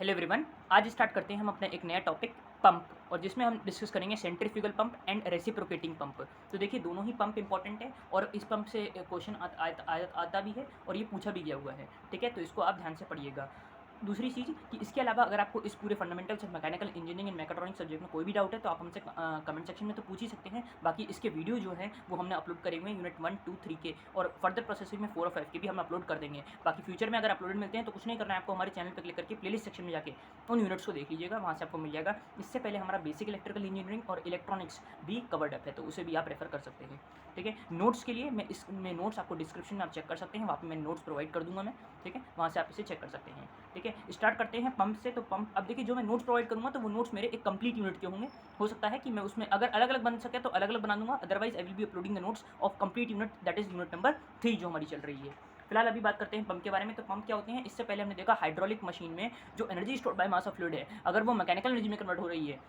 Hello everyone, आज start करते हैं हम अपना एक नया टॉपिक पंप, और जिसमें हम डिस्कस करेंगे centrifugal pump and reciprocating pump. तो देखिए दोनों ही पंप इंपॉर्टेंट है और इस पंप से क्वेश्चन आता भी है और ये पूछा भी गया हुआ है। ठीक है, तो इसको आप ध्यान से पढ़िएगा। दूसरी चीज़ कि इसके अलावा अगर आपको इस पूरे fundamentals of mechanical engineering and mechatronic subject में कोई भी डाउट है तो आप हमसे कमेंट सेक्शन में तो पूछ ही सकते हैं। बाकी इसके वीडियो जो है वो हमने अपलोड करे हुए हैं यूनिट 1, 2, 3 के, और फर्दर प्रोसेसिंग में 4 और 5 के भी हम अपलोड कर देंगे। बाकी फ्यूचर में अगर अपलोडेड मिलते हैं तो कुछ नहीं करना है आपको, हमारे चैनल पर क्लिक करके प्लेलिस्ट सेक्शन में जाके उन यूनिट्स को देख लीजिएगा, वहाँ से आपको मिल जाएगा। इससे पहले हमारा बेसिक इलेक्ट्रिकल इंजीनियरिंग और इलेक्ट्रॉनिक्स भी कवर्ड अप है, तो उसे भी आप रेफर कर सकते हैं। ठीक है, नोट्स के लिए मैं इसमें नोट्स आपको डिस्क्रिप्शन में आप चेक कर सकते हैं, वहाँ पर मैं नोट्स प्रोवाइड कर दूंगा मैं। ठीक है, वहाँ से आप इसे चेक कर सकते हैं। ठीक है, स्टार्ट करते हैं पंप से। तो पंप, अब देखिए जो मैं नोट्स प्रोवाइड करूँगा तो वो नोट्स मेरे एक कंप्लीट यूनिट के होंगे। हो सकता है कि मैं उसमें अगर अलग अलग बन सके तो अलग अलग बना दूंगा, otherwise I will be uploading the notes of complete unit, that is unit number 3 जो हमारी चल रही है। फिलहाल अभी बात करते हैं पंप के बारे में। तो पंप क्या होते हैं, इससे पहले हमने देखा हाइड्रोलिक मशीन में जो energy stored by mass of fluid है, अगर वो मैकेनिकल एनर्जी में कन्वर्ट हो रही है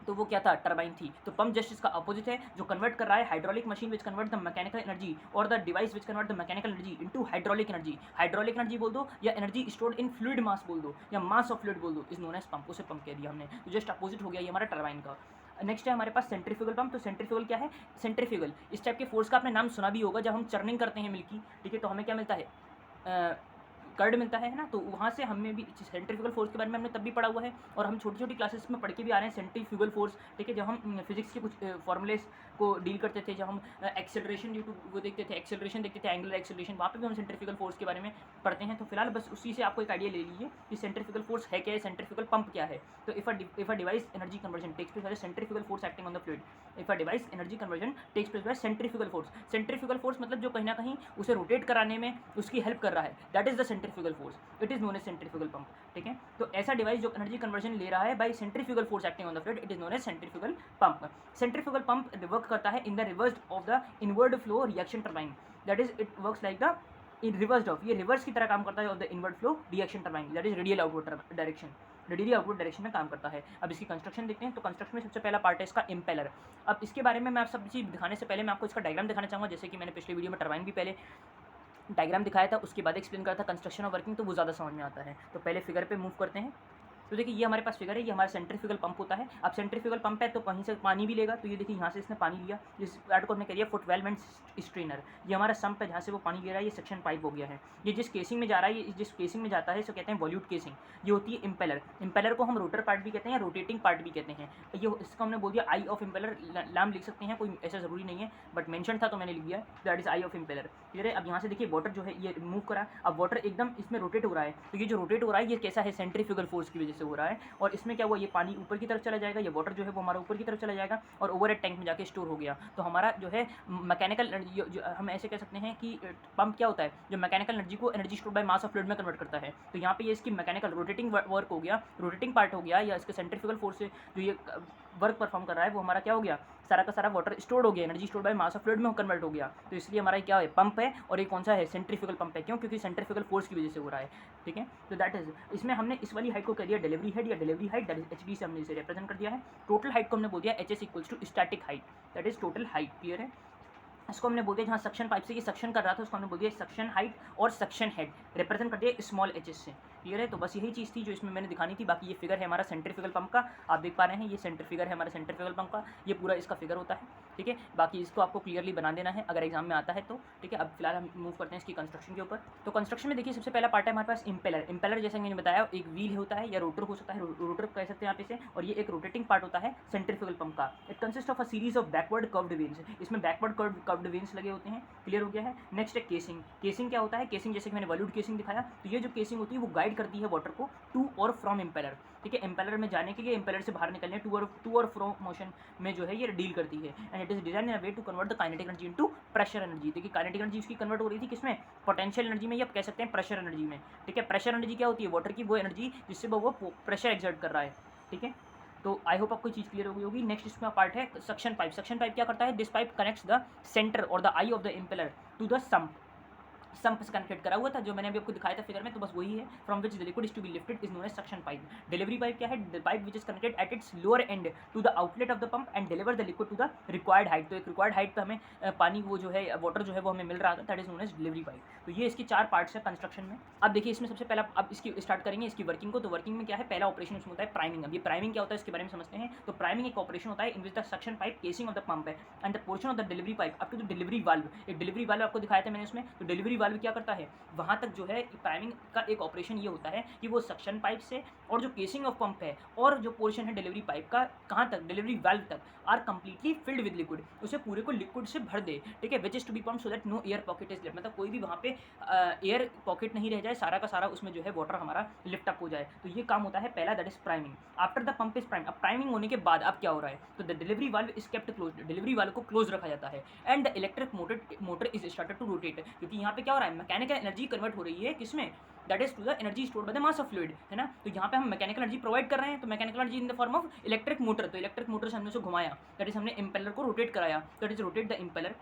तो वो क्या था, टरबाइन थी। तो पंप जस्ट इसका अपोजिट है, जो कन्वर्ट कर रहा है hydraulic machine which convert the mechanical energy और the device which convert the mechanical energy into hydraulic energy. Hydraulic energy बोल दो या energy stored in fluid mass बोल दो या मास ऑफ फ्लूइड बोल दो, इज नोन एज पंप। उसे पंप कह दिया हमने, तो जस्ट अपोजिट हो गया ये हमारा टरबाइन का। नेक्स्ट है हमारे पास सेंट्रीफ्यूगल पंप। तो सेंट्रीफ्यूगल क्या है, सेंट्रीफ्यूगल इस टाइप के फोर्स का आपने नाम सुना भी होगा, जब हम चर्निंग करते हैं मिल्क की, ठीक है, तो हमें क्या मिलता है, कर्ड मिलता है ना। तो वहाँ से हमें भी सेंट्रीफ्यूगल फोर्स के बारे में हमने तब भी पढ़ा हुआ है, और हम छोटी छोटी क्लासेस में पढ़ के भी आ रहे हैं सेंट्रीफ्यूगल फोर्स। ठीक है, जब हम फिजिक्स के कुछ फॉर्मूलेस को डील करते थे, जब हम एक्सेलरेशन ड्यू टू वो देखते थे, एक्सेलरेशन देखते थे, एंगुलर एक्सेलरेशन, वहाँ पे भी हम सेंट्रीफ्यूगल फोर्स के बारे में पढ़ते हैं। तो फिलहाल बस उसी से आपको एक आइडिया ले लीजिए कि सेंट्रीफ्यूगल फोर्स है क्या है, सेंट्रीफ्यूगल पंप क्या है। तो if a device energy conversion takes place by centrifugal force acting on the fluid, if a device energy conversion takes place by centrifugal force. Centrifugal force मतलब जो कहीं ना कहीं उसे रोटेट कराने में उसकी हेल्प कर रहा है, that is the centrifugal force, it is known as centrifugal pump. ठीक है, तो ऐसा डिवाइस जो एनर्जी कन्वर्जन ले रहा है by centrifugal force acting on the fluid, it is known as centrifugal pump. Centrifugal pump work करता है in the reverse of the inward flow reaction turbine, that is it works like the in reverse of, ये reverse की तरह काम करता है of the inward flow reaction turbine, that is radial outward direction, radially outward direction में काम करता है। अब इसकी कंस्ट्रक्शन देखते हैं। तो कंस्ट्रक्शन में सबसे पहला पार्ट है इसका इम्पेलर। अब इसके बारे में मैं आप सब चीज़ दिखाने से पहले मैं आपको इसका डायग्राम दिखाना चाहूँगा, जैसे कि मैंने पिछले वीडियो में टरबाइन भी पहले डायग्राम दिखाया था, उसके बाद एक्सप्लेन करा था कंस्ट्रक्शन और वर्किंग, तो वो ज़्यादा समझ में आता है। तो पहले फिगर पे मूव करते हैं। तो देखिए ये हमारे पास फिगर है, ये हमारा सेंट्रीफ्यूगल पंप होता है। अब सेंट्रीफ्यूगल पंप है तो वहीं से पानी भी लेगा, तो ये देखिए यहाँ से इसने पानी लिया, जिस पार्ट को हमने कह दिया फुट वेल्व एंड स्ट्रेनर, ये हमारा सम्प है जहाँ से वो पानी ले रहा है, ये सेक्शन पाइप हो गया है। ये जिस केसिंग में जा रहा है, ये जिस केसिंग में जाता है इसे कहते हैं वॉल्यूट केसिंग, ये होती है इम्पेलर। इम्पेलर को हम रोटर पार्ट भी कहते हैं या रोटेटिंग पार्ट भी कहते हैं। ये इसका हमने बोल दिया आई ऑफ इम्पेलर, नाम लिख सकते हैं, कोई ऐसा ज़रूरी नहीं है, बट मेंशन था तो मैंने लिख दिया, that is I of impeller. Clear है। अब यहाँ से देखिए वाटर जो है ये मूव करा, अब वाटर एकदम इसमें रोटेट हो रहा है, तो ये जो रोटेट हो रहा है ये कैसा है, सेंट्रीफ्यूगल फोर्स की वजह से हो रहा है। और इसमें क्या हुआ, ये पानी ऊपर की तरफ चला जाएगा, ये वाटर जो है वो हमारा ऊपर की तरफ चला जाएगा और ओवर हेड टैंक में जाके स्टोर हो गया। तो हमारा जो है मैकेनिकल एनर्जी, हम ऐसे कह सकते हैं कि पंप क्या होता है, जो मैकेनिकल एनर्जी को energy stored by mass of fluid में कन्वर्ट करता है। तो यहाँ पे ये इसकी मैकेनिकल रोटेटिंग वर्क हो गया, रोटेटिंग पार्ट हो गया, या इसके सेंट्रीफ्यूगल फोर्स से जो ये वर्क परफॉर्म कर रहा है वो हमारा क्या हो गया, सारा का सारा वाटर स्टोर्ड हो गया, energy stored by mass of fluid में कन्वर्ट हो गया। तो इसलिए हमारा क्या है, पंप है, और ये कौन सा है, सेंट्रीफ्यूगल पंप है। क्यों, क्योंकि सेंट्रीफ्यूगल फोर्स की वजह से हो रहा है। ठीक है, तो दैट इज, इसमें हमने इस वाली हाइट को कह दिया डिलीवरी हेड या delivery height, that is HD से हमने इसे रिप्रेजेंट कर दिया है। टोटल हाइट को हमने बोल दिया H S equals to static height, that is total height. Clear है। इसको हमने बोल दिया जहाँ सक्शन पाइप से ये सक्शन कर रहा था उसको हमने बोल दिया सक्शन हाइट, और सक्शन हेड रिप्रेजेंट कर दिया स्मॉल एच एस से। क्लियर है। तो बस यही चीज़ थी जो इसमें मैंने दिखानी थी। बाकी ये फिगर है हमारा सेंट्रीफ्यूगल पंप का, आप देख पा रहे हैं, ये सेंटर फिगर है हमारा सेंट्रीफ्यूगल पंप का, ये पूरा इसका फिगर होता है। ठीक है, बाकी इसको आपको क्लियरली बना देना है अगर एग्जाम में आता है तो। ठीक है, अब फिलहाल हम मूव करते हैं इसकी कंस्ट्रक्शन के ऊपर। तो कंस्ट्रक्शन में देखिए सबसे पहला पार्ट है हमारे पास इम्पेलर। इम्पेलर जैसे मैंने बताया एक व्हील होता है या रोटर हो सकता है, रोटर कह सकते हैं आप इसे, और ये एक रोटेटिंग पार्ट होता है सेंट्रीफ्यूगल पंप का। It consist of a series of backward curved veins, इसमें बैकवर्ड कर्व्ड वेन्स लगे होते हैं। क्लियर हो गया है। नेक्स्ट है केसिंग। केसिंग क्या होता है, केसिंग जैसे कि मैंने वॉल्यूट केसिंग दिखाया, तो ये जो केसिंग होती है वो गाइड करती है वाटर को टू और फ्रॉम इम्पेलर। ठीक है, इम्पेलर में जाने के लिए, इम्पेलर से बाहर निकलने, टू और फ्रॉम मोशन में जो है ये डील करती है। And it is design in a way to convert the kinetic energy into pressure energy. देखिए काइनेटिक एनर्जी उसकी कन्वर्ट हो रही थी किसमें, पोटेंशियल एनर्जी में, या आप कह सकते हैं प्रेशर एनर्जी में। ठीक है, प्रेशर एनर्जी क्या होती है, वाटर की वो एनर्जी जिससे वो प्रेशर एक्सर्ट कर रहा है। ठीक है, तो आई होप आपको चीज़ क्लियर हो गई होगी। नेक्स्ट इसमें पार्ट है सक्शन पाइप। सक्शन पाइप क्या करता है, this pipe connects the centre और the eye of the impeller to the sump. Sump से कनेक्टेड करा हुआ था, जो मैंने अभी आपको दिखाया था फिगर में, तो बस वही है। From which the liquid is to be lifted is known as suction pipe. Delivery pipe क्या है? The pipe which is connected at its lower end to the outlet of the pump and deliver the liquid to the required height. तो एक required height पे हमें पानी वो जो है वाटर जो है वो हमें मिल रहा था, that is known as delivery pipe. तो ये इसकी 4 पार्ट्स है कंस्ट्रक्शन में। अब देखिए इसमें सबसे पहला अब इसकी स्टार्ट करेंगे इसकी वर्किंग को। तो वर्किंग में क्या है? पहला ऑपरेशन इसमें होता है प्राइमिंग। अब ये प्राइमिंग क्या होता है इसके बारे में समझते हैं। तो प्राइमिंग एक ऑपरेशन होता है in which the suction pipe casing of the pump है and the portion of the delivery pipe up to the delivery valve. एक डिलीवरी वाल्व आपको दिखाया था मैंने उसमें। तो डिलीवरी वाल्व क्या करता है? वहाँ तक जो है प्राइमिंग का एक ऑपरेशन ये होता है कि वो सक्शन पाइप से और जो केसिंग ऑफ पंप है और जो पोर्शन है डिलीवरी पाइप का कहाँ तक? डिलीवरी वाल्व तक are completely filled with liquid, उसे पूरे को लिक्विड से भर दे, ठीक है। Which is to be pump so that no air pocket is left, मतलब कोई भी वहाँ पे एयर पॉकेट नहीं रह जाए, सारा का सारा उसमें जो है वाटर हमारा लिफ्ट अप हो जाए। तो ये काम होता है पहला, that is priming. After the pump is prime. अब प्राइमिंग होने के बाद अब क्या हो रहा है? तो the delivery valve is kept close, delivery valve को क्लोज रखा जाता है and the electric motor is started to rotate, क्योंकि यहाँ पे क्या हो रहा है? मैकेनिकल एनर्जी कन्वर्ट हो रही है किसमें? That is to the energy stored by the mass of fluid, है ना। तो यहाँ पे हम मैकेनिकल एनर्जी प्रोवाइड कर रहे हैं, तो mechanical energy in the form of electric motor. तो इलेक्ट्रिक मोटर से हमने उसको घुमाया, दैट इज हमने इम्पेलर को रोटेट कराया, that is rotate the impeller,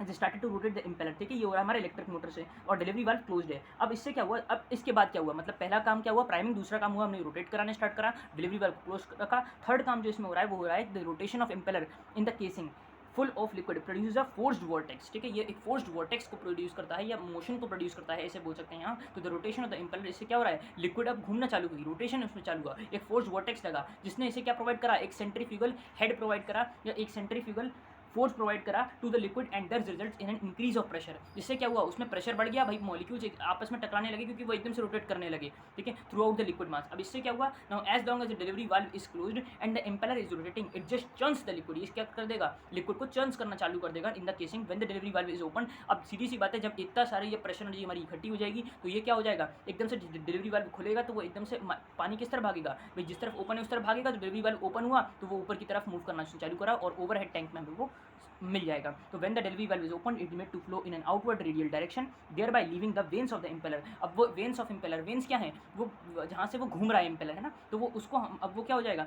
started to rotate the impeller, ठीक है। ये हो रहा है हमारा इलेक्ट्रिक मोटर से और डिलीवरी वाल्व क्लोज्ड है। अब इससे क्या हुआ? अब इसके बाद क्या हुआ? मतलब पहला काम क्या हुआ? प्राइमिंग। दूसरा काम हुआ हमने रोटेट कराने स्टार्ट करा, डिलीवरी वाल्व क्लोज रखा। थर्ड काम जो इसमें हो रहा है वो हो रहा है the rotation of impeller in the casing full of liquid produce a forced vortex, ठीक है। ये एक फोर्स्ड वॉर्टेक्स को प्रोड्यूस करता है या मोशन को प्रोड्यूस करता है, ऐसे बोल सकते हैं यहाँ। तो the rotation of the impeller, इससे क्या हो रहा है? लिक्विड अब घूमना चालू हुई, रोटेशन उसमें चालू हुआ, एक फोर्स्ड वॉर्टेक्स लगा जिसने इसे क्या प्रोवाइड करा? एक सेंट्रीफ्यूगल हेड प्रोवाइड करा या एक सेंट्रीफ्यूगल फोर्स प्रोवाइड करा to the liquid and that results in an increase of pressure. जिससे क्या हुआ? उसमें प्रेशर बढ़ गया भाई, मॉलिक्यूल्स आपस में टकराने लगे क्योंकि वो एकदम से रोटेट करने लगे, ठीक है, throughout the liquid mass. अब इससे क्या हुआ? Now as long as the delivery valve is closed and the impeller is rotating it just churns the liquid. ये क्या कर देगा? लिक्विड को चर्न्स करना चालू कर देगा in the casing when the delivery valve is open. अब सीधी सी बात है, जब इतना सारी ये प्रेशर एनर्जी हमारी इकट्ठी हो जाएगी तो ये क्या हो जाएगा? एकदम से डिलीवरी वाल्व खुलेगा तो वो एकदम से पानी किस तरफ भागेगा भाई? जिस तरफ ओपन है उस तरफ भागेगा। तो डिलीवरी वाल्व ओपन हुआ तो वो ऊपर की तरफ मूव करना चालू करा और ओवरहेड टैंक में वो मिल जाएगा। तो when the delivery valve is open it made to flow in an outward radial direction thereby leaving the vanes of the impeller. अब वो वेन्स ऑफ इम्पेलर, वेन्स क्या है? वो जहाँ से वो घूम रहा है इम्पेलर, है ना, तो वो उसको हम अब वो क्या हो जाएगा?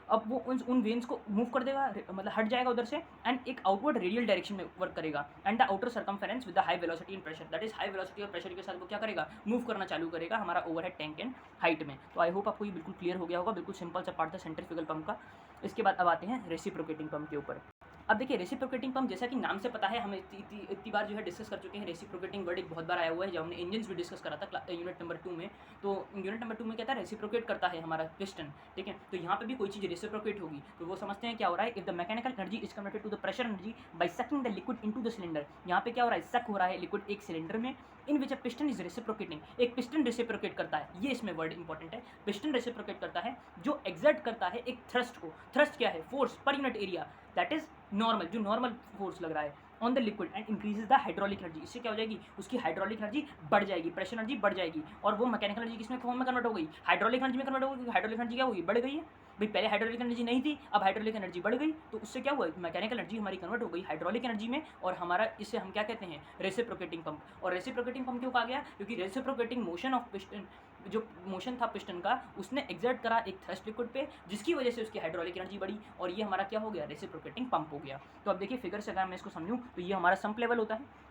अब वो उन वेन्स को मूव कर देगा, मतलब हट जाएगा उधर से एंड एक आउटवर्ड रेडियल डायरेक्शन में वर्क करेगा and the outer circumference with the high velocity and pressure, that is high velocity और प्रेशर के साथ वो क्या करेगा? मूव करना चालू करेगा हमारा ओवरहेड टैंक एंड हाइट में। तो आई होप आपको ये बिल्कुल क्लियर हो गया होगा, बिल्कुल सिंपल सा पार्ट था सेंट्रीफ्यूगल पंप का। इसके बाद अब आते हैं रेसिप्रोकेटिंग पंप के ऊपर। अब देखिए रेसिप्रोकेटिंग पंप, जैसा कि नाम से पता है, हम इतनी बार जो है डिस्कस कर चुके हैं। रेसिप्रोकेटिंग वर्ड एक बहुत बार आया हुआ है, जब हमने इंजन्स भी डिस्कस करा था यूनिट नंबर 2 में। तो यूनिट नंबर 2 में क्या था? रेसिप्रोकेट करता है हमारा पिस्टन, ठीक है। तो यहाँ पे भी कोई चीज़ रेसिप्रोकेट होगी तो वो समझते हैं क्या हो रहा है? If the mechanical energy is converted to the pressure energy by sucking the liquid into the cylinder. यहाँ पे क्या हो रहा है? सक हो रहा है लिक्विड एक सिलेंडर में, इन विच अ पिस्टन इज रेसिप्रोकेटिंग। एक पिस्टन रेसिप्रोकेट करता है, ये इसमें वर्ड इंपॉर्टेंट है। पिस्टन रेसिप्रोकेट करता है जो एग्जर्ट करता है एक थ्रस्ट को। थ्रस्ट क्या है? Force per unit area, that is normal, जो नॉर्मल फोर्स लग रहा है on the liquid and increases the hydraulic energy. इससे क्या हो जाएगी? उसकी हाइड्रोलिक एनर्जी बढ़ जाएगी, प्रेशर एनर्जी बढ़ जाएगी और वो मैकेनिकल एनर्जी किसमें फॉर्म में कन्वर्ट हो गई? हाइड्रोलिक एनर्जी में कन्वर्ट हो गई। हाइड्रोलिक एनर्जी क्या हुई? बढ़ गई है भाई। पहले हाइड्रोलिक एनर्जी नहीं थी, अब हाइड्रोलिक एनर्जी बढ़ गई, तो उससे क्या हुआ? मैकेनिकल एनर्जी हमारी कन्वर्ट हो गई हाइड्रोलिक एनर्जी में और हमारा इसे हम क्या कहते हैं? Reciprocating pump. और रेसिप्रोकेटिंग पंप क्यों कहा गया? क्योंकि रेसिप्रोकेटिंग मोशन ऑफ पिस्टन, जो मोशन था पिस्टन का, उसने एग्जर्ट करा एक थ्रस्ट लिक्विड पे, जिसकी वजह से उसकी हाइड्रोलिक एनर्जी बढ़ी और ये हमारा क्या हो गया? रेसिप्रोकेटिंग पंप हो गया। तो अब देखिए फिगर से अगर मैं इसको समझूँ तो ये हमारा सम्प लेवल होता है।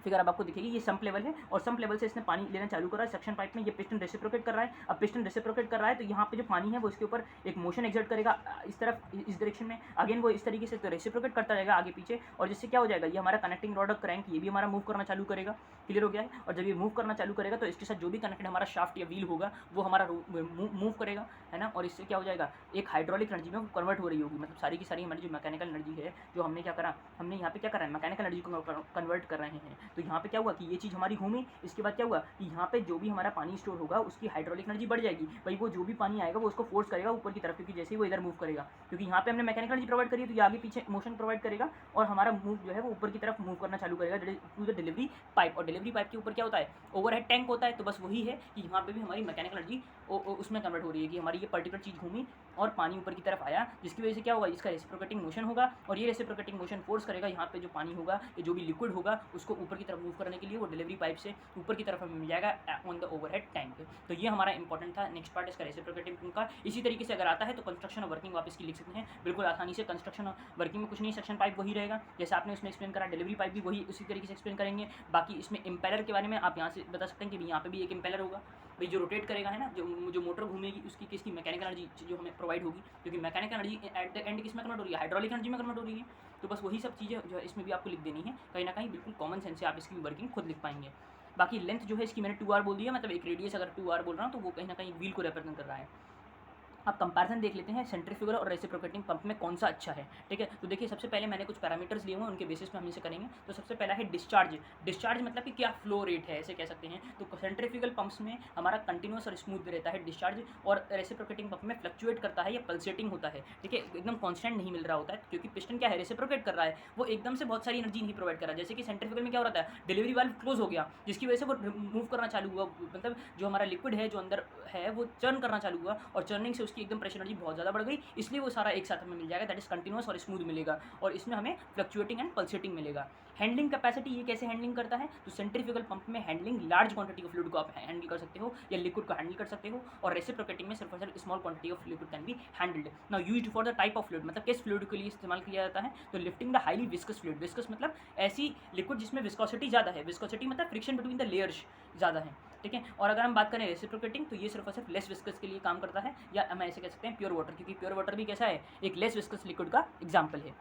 फिगर अब आपको दिखेगी, ये सम्प लेवल है और सम्प लेवल से इसने पानी लेना चालू करा है सक्शन पाइप में। ये पिस्टन रेसिप्रोकेट कर रहा है। अब पिस्टन रेसिप्रोकेट कर रहा है तो यहाँ पे जो पानी है वो इसके ऊपर एक मोशन एक्सर्ट करेगा इस तरफ, इस डायरेक्शन में। अगेन वो इस तरीके से तो रेसिप्रोकेट करता रहेगा आगे पीछे और जिससे क्या हो जाएगा? ये हमारा कनेक्टिंग रॉड और क्रैंक ये भी हमारा मूव करना चालू करेगा। क्लियर हो गया है? और जब ये मूव करना चालू करेगा तो इसके साथ जो भी कनेक्टेड हमारा शाफ्ट या व्हील होगा वो हमारा मूव करेगा, है ना। और इससे क्या हो जाएगा? एक हाइड्रोलिक एनर्जी में कन्वर्ट हो रही होगी, मतलब सारी की सारी हमारी जो मैकेनिकल एनर्जी है, जो हमने क्या करा, हमने यहाँ पे क्या करा है? मैकेनिकल एनर्जी को कन्वर्ट कर रहे हैं। तो यहाँ पे क्या हुआ कि ये चीज़ हमारी घूमी, इसके बाद क्या हुआ कि यहाँ पे जो भी हमारा पानी स्टोर होगा उसकी हाइड्रोलिक एनर्जी बढ़ जाएगी भाई। वो जो भी पानी आएगा वो उसको फोर्स करेगा ऊपर की तरफ, क्योंकि जैसे ही वो इधर मूव करेगा, क्योंकि यहाँ पे हमने मैकेनिकल एनर्जी प्रोवाइड करी है तो ये आगे पीछे मोशन प्रोवाइड करेगा और हमारा मूव जो है वो ऊपर की तरफ मूव करना चालू करेगा टू द डिलीवरी पाइप। और डिलीवरी पाइप के ऊपर क्या होता है? ओवरहेड टैंक होता है। तो बस वही है कि यहाँ पे भी हमारी मैकेनिकल एनर्जी उसमें कन्वर्ट हो रही है कि हमारी ये पर्टिकुलर चीज़ घूमी और पानी ऊपर की तरफ आया, जिसकी वजह से क्या होगा? इसका रेसिप्रोकेटिंग मोशन होगा और ये रेसिप्रोकेटिंग मोशन फोर्स करेगा यहाँ पे जो पानी होगा या जो भी लिक्विड होगा उसको ऊपर की तरफ मूव करने के लिए वो डिलीवरी पाइप से ऊपर की तरफ हमें मिल जाएगा ऑन द ओवरहेड टैंक। तो ये हमारा इंपॉर्टेंट था। नेक्स्ट पार्ट इसका रेसिप्रोकेटिंग पंप का। इसी तरीके से अगर आता है तो कंस्ट्रक्शन और वर्किंग वापस की लिख सकते हैं बिल्कुल आसानी से। कंस्ट्रक्शन और वर्किंग में कुछ नहीं, सक्शन पाइप वही रहेगा जैसे आपने उसमें एक्सप्लेन करा, डिलीवरी पाइप भी वही उसी तरीके से एक्सप्लेन करेंगे। बाकी इसमें इम्पेलर के बारे में आप यहाँ से बता सकते हैं कि यहाँ पे भी एक इम्पेलर होगा भाई जो रोटेट करेगा, है ना, जो मोटर घूमेगी उसकी किसकी मैकेनिकल एनर्जी जो हमें प्रोवाइड होगी, क्योंकि mechanical energy at the end किस में कन्वर्ट हो रही है, हाइड्रोलिक एनर्जी में कन्वर्ट हो रही है। तो बस वही सब चीज़ें जो है इसमें भी आपको लिख देनी है, कहीं ना कहीं बिल्कुल कॉमन सेंस से आप इसकी वर्किंग खुद लिख पाएंगे। बाकी लेंथ जो है इसकी मैंने 2R बोल दिया, मतलब एक रेडियस अगर 2R बोल रहा हूँ तो वो कहीं ना कहीं व्हील को रिप्रेजेंट कर रहा है। अब कंपैरिजन देख लेते हैं सेंट्रीफ्यूगल और रेसिप्रोकेटिंग पंप में कौन सा अच्छा है, ठीक है। तो देखिए सबसे पहले मैंने कुछ पैरामीटर्स लिए हुए हैं, उनके बेसिस पे हम इसे करेंगे। तो सबसे पहला है डिस्चार्ज। डिस्चार्ज मतलब कि क्या फ्लो रेट है, ऐसे कह सकते हैं। तो सेंट्रीफ्यूगल पंप्स में हमारा कंटिन्यूस और स्मूथ रहता है डिस्चार्ज, और रेसिप्रोकेटिंग पंप में फ्लक्चुएट करता है या पल्सेटिंग होता है, ठीक है, एकदम कॉन्स्टेंट नहीं मिल रहा होता है, क्योंकि पिस्टन क्या है, रेसिप्रोकेट कर रहा है, वो एकदम से बहुत सारी एनर्जी नहीं प्रोवाइड कर रहा है। जैसे कि सेंट्रीफ्यूगल में क्या हो रहा है, डिलीवरी वाल्व क्लोज हो गया जिसकी वजह से वो मूव करना चालू हुआ, मतलब जो हमारा लिक्विड है जो अंदर है वो चर्न करना चालू हुआ, और चर्निंग से उसकी एकदम प्रेशर एनर्जी बहुत ज़्यादा बढ़ गई, इसलिए वो सारा एक साथ हमें मिल जाएगा, दैट इज कंटिन्यूस और स्मूथ मिलेगा, और इसमें हमें फ्लक्चुएटिंग एंड पल्सेटिंग मिलेगा। हैंडलिंग कैपेसिटी, ये कैसे हैंडलिंग करता है, तो सेंट्रीफ्यूगल पंप में handling large quantity of fluid को आप हैंडल कर सकते हो या लिक्विड को हैंडल कर सकते हो, और रेसिप्रोकेटिंग में सिर्फ और सिर्फ small quantity of liquid can be handled. Now used for the type of fluid, मतलब किस फ्लूइड के लिए इस्तेमाल किया जाता है, तो lifting the highly viscous fluid. Viscous मतलब ऐसी लिक्विड जिसमें विस्कोसिटी ज़्यादा है, विस्कोसिटी मतलब फ्रिक्शन बिटवीन द लेयर्स ज़्यादा है, ठीक है। और अगर हम बात करें रेसिप्रोकेटिंग, तो ये सिर्फ और सिर्फ लेस विस्कस के लिए काम करता है, या हम ऐसे कह सकते हैं प्योर वाटर, क्योंकि प्योर वाटर भी कैसा है, एक लेस विस्कस लिक्विड का एग्जाम्पल है।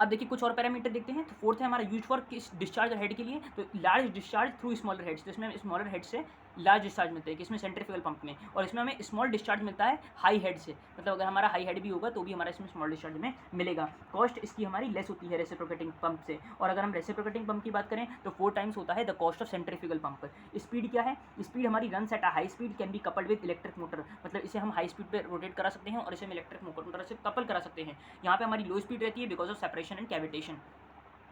अब देखिए कुछ और पैरामीटर देखते हैं। तो फोर्थ है हमारा यूज फॉर किस डिस्चार्ज हेड के लिए, तो large discharge through smaller heads. तो इसमें हमें स्मॉलर हेड से लार्ज डिस्चार्ज मिलता है, किसमें, सेंट्रीफ्यूगल पंप में, और इसमें हमें स्मॉल डिस्चार्ज मिलता है हाई हेड से, मतलब अगर हमारा हाई हेड भी होगा तो भी हमारा इसमें स्मॉल डिस्चार्ज में मिलेगा। कॉस्ट इसकी हमारी लेस होती है रेसिप्रोकेटिंग पंप से, और अगर हम रेसिप्रोकेटिंग पंप की बात करें तो 4 टाइम्स होता है the cost of centrifugal pump. Speed क्या है, स्पीड हमारी run at a high speed can be coupled with electric motor, मतलब इसे हम हाई स्पीड पर रोटेट करा सकते हैं और इसे हम इलेक्ट्रिक मोटर से कपल करा सकते हैं। यहाँ पे हमारी लो स्पीड रहती है because of separation and cavitation,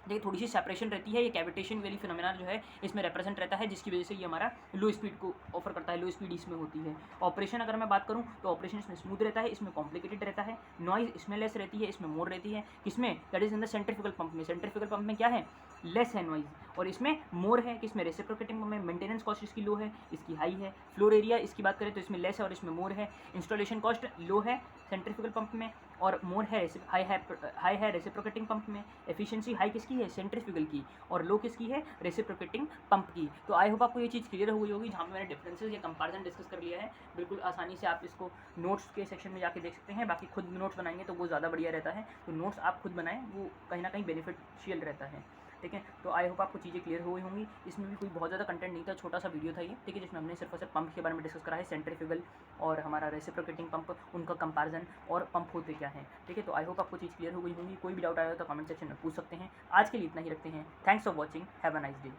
देखिए थोड़ी सी सेपरेशन रहती है, ये कैविटेशन वाली फिनोमेना जो है इसमें रिप्रेजेंट रहता है, जिसकी वजह से ये हमारा लो स्पीड को ऑफर करता है, लो स्पीड इसमें होती है। ऑपरेशन अगर मैं बात करूँ तो ऑपरेशन इसमें स्मूथ रहता है, इसमें कॉम्प्लिकेटेड रहता है, नॉइज इसमें लेस रहती है, इसमें मोर रहती है, किसमें, that is in the centrifugal pump में। सेंट्रीफ्यूगल पंप में क्या है, लेस है नॉइज, और इसमें मोर है, किसमें, रेसिप्रोकेटिंग पंप में। मेंटेनेंस कॉस्ट इसकी लो है, इसकी हाई है। फ्लोर एरिया इसकी बात करें तो इसमें लेस है और इसमें मोर है। इंस्टॉलेशन कॉस्ट लो है सेंट्रीफ्यूगल पंप में और मोर है, हाई है रेसिप्रोकेटिंग पंप में। एफिशिएंसी हाई किसकी है, सेंट्रीफ्यूगल की, और लो किसकी है, रेसिप्रोकेटिंग पंप की। तो आई होप आपको ये चीज़ क्लियर हो गई होगी, जहाँ पे मैंने डिफरेंसेस या कंपैरिजन डिस्कस कर लिया है। बिल्कुल आसानी से आप इसको नोट्स के सेक्शन में जाके देख सकते हैं, बाकी खुद नोट्स बनाएंगे तो वो ज़्यादा बढ़िया रहता है। तो नोट्स आप खुद बनाएं, वो कहीं ना कहीं बेनिफिशियल रहता है, ठीक है। तो आई होप आपको चीज़ें क्लियर हो गई होंगी। इसमें भी कोई बहुत ज़्यादा कंटेंट नहीं था, छोटा सा वीडियो था ये, ठीक है, जिसमें हमने सिर्फ और सिर्फ पंप के बारे में डिस्कस करा है, सेंट्रीफ्यूगल और हमारा रेसिप्रोकेटिंग पंप, उनका कंपैरिजन और पंप होते क्या हैं, ठीक है। तो आई होप आपको चीज़ क्लियर हो गई होंगी। कोई भी डाउट आया तो कमेंट सेक्शन में पूछ सकते हैं। आज के लिए इतना ही रखते हैं। Thanks for watching, have a nice day.